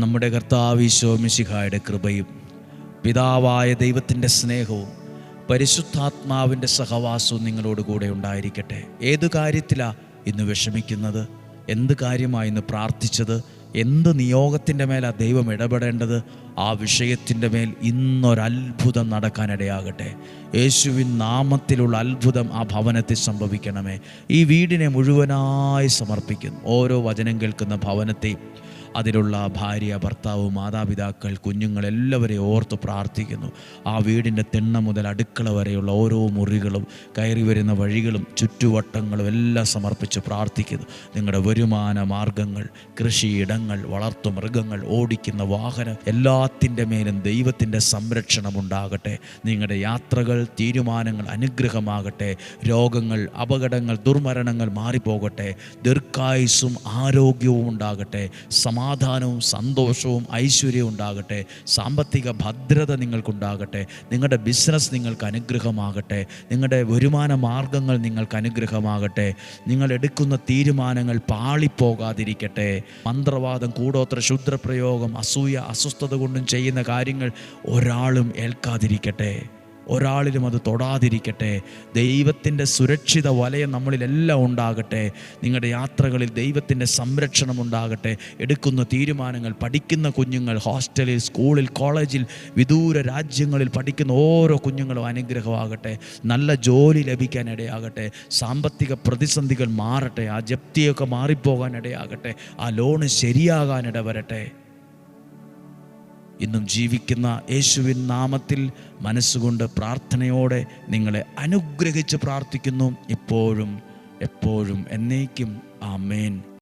നമ്മുടെ കർത്താവ് ഈശോ മിശിഹായുടെ കൃപയും പിതാവായ ദൈവത്തിൻ്റെ സ്നേഹവും പരിശുദ്ധാത്മാവിൻ്റെ സഹവാസവും നിങ്ങളോട് കൂടെ ഉണ്ടായിരിക്കട്ടെ. ഏതു കാര്യത്തിലാണ് ഇന്ന് വിഷമിക്കുന്നത്? എന്ത് കാര്യമാണ് ഇന്ന് പ്രാർത്ഥിച്ചത്? എന്ത് നിയോഗത്തിൻ്റെ മേലാണ് ദൈവം ഇടപെടേണ്ടത്? ആ വിഷയത്തിൻ്റെ മേൽ ഇന്നൊരത്ഭുതം നടക്കാനിടയാകട്ടെ. യേശുവിൻ നാമത്തിലുള്ള അത്ഭുതം ആ ഭവനത്തിൽ സംഭവിക്കണമേ. ഈ വീടിനെ മുഴുവനായി സമർപ്പിക്കുന്നു. ഓരോ വചനം കേൾക്കുന്ന ഭവനത്തെയും അതിലുള്ള ഭാര്യ, ഭർത്താവ്, മാതാപിതാക്കൾ, കുഞ്ഞുങ്ങൾ എല്ലാവരെയും ഓർത്ത് പ്രാർത്ഥിക്കുന്നു. ആ വീടിൻ്റെ തിണ്ണ മുതൽ അടുക്കള വരെയുള്ള ഓരോ മുറികളും കയറി വരുന്ന വഴികളും ചുറ്റുവട്ടങ്ങളും എല്ലാം സമർപ്പിച്ച് പ്രാർത്ഥിക്കുന്നു. നിങ്ങളുടെ വരുമാന മാർഗങ്ങൾ, കൃഷിയിടങ്ങൾ, വളർത്തു മൃഗങ്ങൾ, ഓടിക്കുന്ന വാഹനം എല്ലാത്തിൻ്റെ മേലും ദൈവത്തിൻ്റെ സംരക്ഷണം ഉണ്ടാകട്ടെ. നിങ്ങളുടെ യാത്രകൾ, തീരുമാനങ്ങൾ അനുഗ്രഹമാകട്ടെ. രോഗങ്ങൾ, അപകടങ്ങൾ, ദുർമരണങ്ങൾ മാറിപ്പോകട്ടെ. ദീർഘായുസ്സും ആരോഗ്യവും ഉണ്ടാകട്ടെ. സമാധാനവും സന്തോഷവും ഐശ്വര്യവും ഉണ്ടാകട്ടെ. സാമ്പത്തിക ഭദ്രത നിങ്ങൾക്കുണ്ടാകട്ടെ. നിങ്ങളുടെ ബിസിനസ് നിങ്ങൾക്ക് അനുഗ്രഹമാകട്ടെ. നിങ്ങളുടെ വരുമാന മാർഗങ്ങൾ നിങ്ങൾക്ക് അനുഗ്രഹമാകട്ടെ. നിങ്ങൾ എടുക്കുന്ന തീരുമാനങ്ങൾ പാളിപ്പോകാതിരിക്കട്ടെ. മന്ത്രവാദം, കൂടോത്ര, ക്ഷുദ്രപ്രയോഗം, അസൂയ, അസ്വസ്ഥത കൊണ്ടും ചെയ്യുന്ന കാര്യങ്ങൾ ഒരാളും ഏൽക്കാതിരിക്കട്ടെ. ഒരാളിലും അത് തൊടാതിരിക്കട്ടെ. ദൈവത്തിൻ്റെ സുരക്ഷിത വലയം നമ്മളിലെല്ലാം ഉണ്ടാകട്ടെ. നിങ്ങളുടെ യാത്രകളിൽ ദൈവത്തിൻ്റെ സംരക്ഷണം ഉണ്ടാകട്ടെ. എടുക്കുന്ന തീരുമാനങ്ങൾ, പഠിക്കുന്ന കുഞ്ഞുങ്ങൾ, ഹോസ്റ്റലിൽ, സ്കൂളിൽ, കോളേജിൽ, വിദൂര രാജ്യങ്ങളിൽ പഠിക്കുന്ന ഓരോ കുഞ്ഞുങ്ങളും അനുഗ്രഹമാകട്ടെ. നല്ല ജോലി ലഭിക്കാൻ ഇടയാകട്ടെ. സാമ്പത്തിക പ്രതിസന്ധികൾ മാറട്ടെ. ആ ജപ്തിയൊക്കെ മാറിപ്പോകാൻ ഇടയാകട്ടെ. ആ ലോണ് ശരിയാകാൻ ഇടവരട്ടെ. ഇന്നും ജീവിക്കുന്ന യേശുവിൻ നാമത്തിൽ മനസ്സുകൊണ്ട് പ്രാർത്ഥനയോടെ നിങ്ങളെ അനുഗ്രഹിച്ച് പ്രാർത്ഥിക്കുന്നു. ഇപ്പോഴും എപ്പോഴും എന്നേക്കും. ആമേൻ.